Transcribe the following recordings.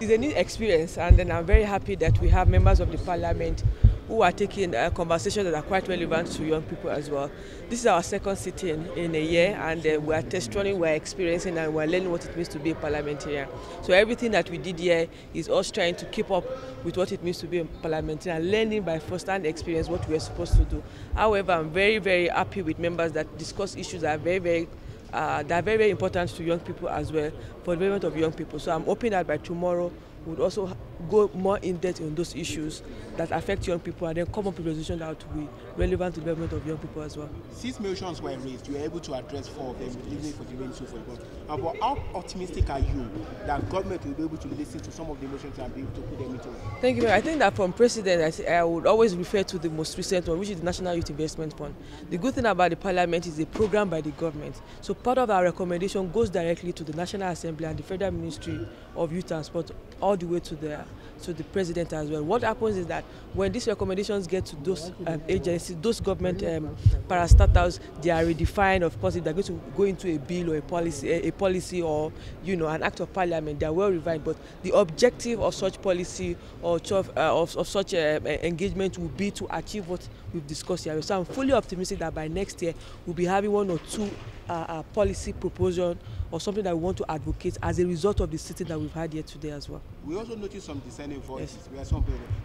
It's a new experience, and then I'm very happy that we have members of the parliament who are taking conversations that are quite relevant to young people as well. This is our second sitting in a year, and we are testing, we're experiencing, and we're learning what it means to be a parliamentarian. So everything that we did here is us trying to keep up with what it means to be a parliamentarian, learning by first-hand experience what we're supposed to do. However, I'm very, very happy with members that discuss issues that are very, very important to young people as well, for the development of young people. So I'm hoping that by tomorrow we'll also go more in depth on those issues that affect young people, and then come up with a resolution that will be relevant to the development of young people as well. 6 motions were raised. You were able to address 4 of them, leaving for the remaining 2 for the government. But how optimistic are you that government will be able to listen to some of the motions and be able to put them into? Thank you. I think that from President, I would always refer to the most recent one, which is the National Youth Investment Fund. The good thing about the Parliament is a program by the government. So part of our recommendation goes directly to the National Assembly and the Federal Ministry of Youth and Sport, all the way to the President as well. What happens is that when these recommendations get to those agencies, those government parastatals, they are redefined. Of course, if they're going to go into a bill or a policy or an act of parliament, they are well refined. But the objective of such policy or of such engagement will be to achieve what we've discussed here. So I'm fully optimistic that by next year we'll be having 1 or 2 policy proposal or something that we want to advocate as a result of the sitting that we've had here today as well. We also noticed some dissenting voices. Yes.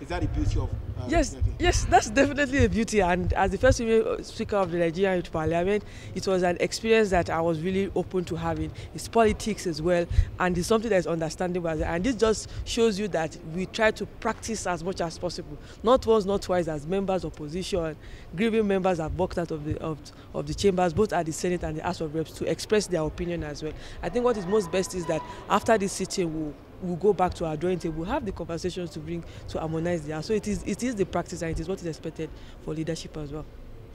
Is that the beauty of? Yes, that's definitely a beauty. And as the first female speaker of the Nigerian Youth Parliament, it was an experience that I was really open to having. It's politics as well, and it's something that is understandable. And this just shows you that we try to practice as much as possible. Not once, not twice, as members of opposition, grieving members have walked out of the chambers, both at the Senate and the House of Reps, to express their opinion as well. I think what is most best is that after this sitting, we'll go back to our drawing table, have the conversations to harmonize the house. So it is the practice, and it is what is expected for leadership as well.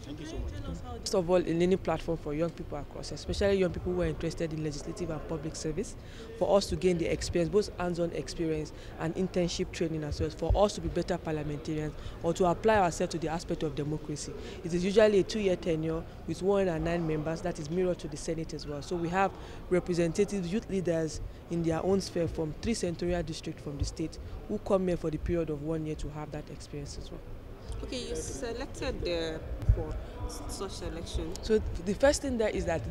Thank you so much. First of all, a learning platform for young people across, especially young people who are interested in legislative and public service, for us to gain the experience, both hands-on experience and internship training as well, for us to be better parliamentarians or to apply ourselves to the aspect of democracy. It is usually a 2-year tenure with 109 members that is mirrored to the Senate as well. So we have representatives, youth leaders in their own sphere from 3 senatorial districts from the state who come here for the period of 1 year to have that experience as well. Okay, you selected for such selection. So the first thing there is that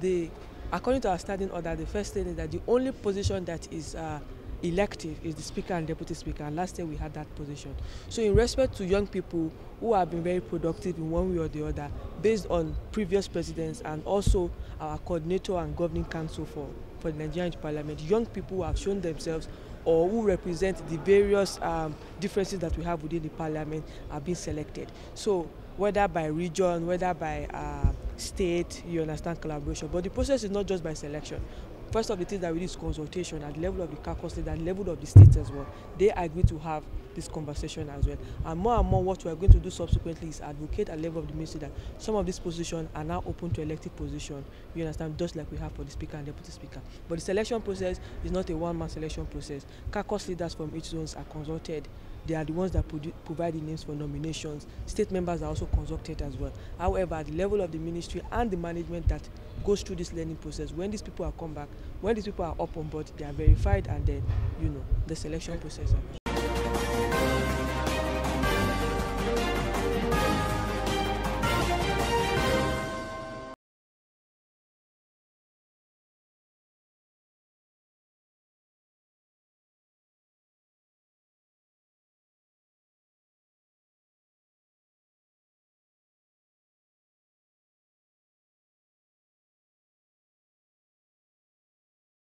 according to our standing order, the first thing is that the only position that is elective is the Speaker and Deputy Speaker, and last year we had that position. So in respect to young people who have been very productive in one way or the other, based on previous presidents and also our coordinator and governing council for the Nigerian Parliament, young people who have shown themselves or who represent the various differences that we have within the parliament are being selected. So whether by region, whether by state, you understand, collaboration. But the process is not just by selection. First of the things that we do is consultation at the level of the caucus, at the level of the states as well. They agree to have this conversation as well. And more, what we are going to do subsequently is advocate at the level of the ministry that some of these positions are now open to elected position. You understand, just like we have for the Speaker and Deputy Speaker. But the selection process is not a one-man selection process. Caucus leaders from each zones are consulted. They are the ones that provide the names for nominations. State members are also consulted as well. However, at the level of the ministry and the management that goes through this learning process, when these people are come back, when these people are up on board, they are verified, and then, the selection process.